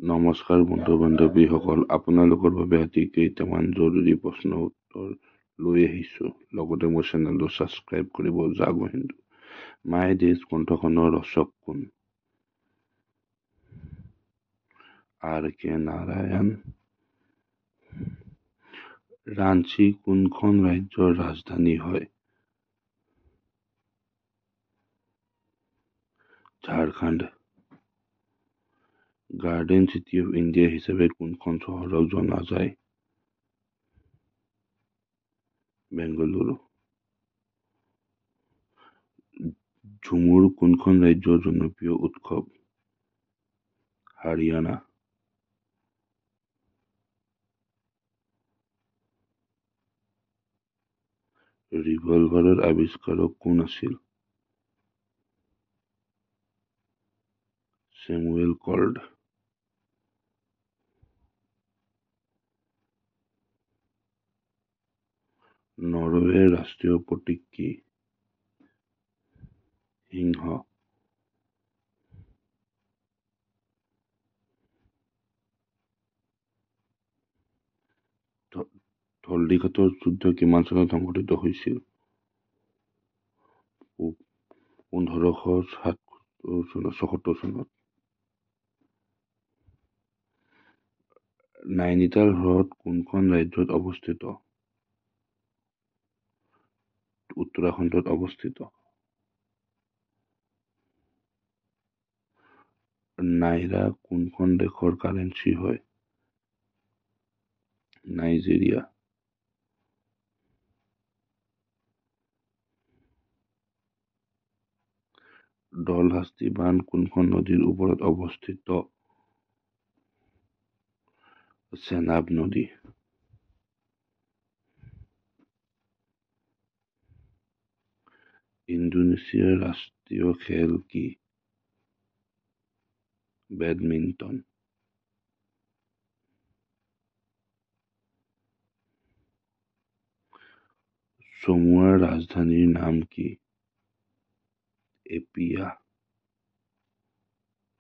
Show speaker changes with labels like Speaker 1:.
Speaker 1: নমস্কাৰ বন্ধু-বান্ধৱীসকল, আপোনালোকৰ বাবে আজি কেইটামান জৰুৰী প্ৰশ্নৰ উত্তৰ লৈ আহিছোঁ। লগতে মোৰ চেনেলটো ছাবস্ক্ৰাইব কৰিব জাগো। মাই দেশ গ্ৰন্থখনৰ ৰচক কোন? R.K. নাৰায়ণ। ৰাঞ্চি কোনখন ৰাজ্যৰ ৰাজধানী হয়? Jharkhand. Garden city of India হিচাপে কোনখন চহৰক জনা যায়? বেংগালুৰু। ঝুমুৰ কোনখন ৰাজ্যৰ জনপ্ৰিয় উৎসৱ? হাৰিয়ানা। ৰিভলভাৰৰ আৱিষ্কাৰক কোন আছিল? Samuel Colt. নৰৱেৰ ৰাষ্ট্ৰীয় প্ৰতীক কি? সিংহ। হলদিঘাটৰ যুদ্ধ কিমান চনত সংঘটিত হৈছিল? 1576 চনত। নাইনিতাল হ্ৰদ কোনখন ৰাজ্যত অৱস্থিত? উত্তৰাখণ্ডত অৱস্থিত। নাইৰা কোনখন দেশৰ কাৰেন্সি হয়? নাইজেৰিয়া। ধলহাস্তি বান্ধ কোনখন নদীৰ ওপৰত অৱস্থিত? চেনাব নদী। ইণ্ডোনেছিয়াৰ ৰাষ্ট্ৰীয় খেল কি? বেডমিণ্টন। চমুৱাৰ ৰাজধানীৰ নাম কি? এপিয়া।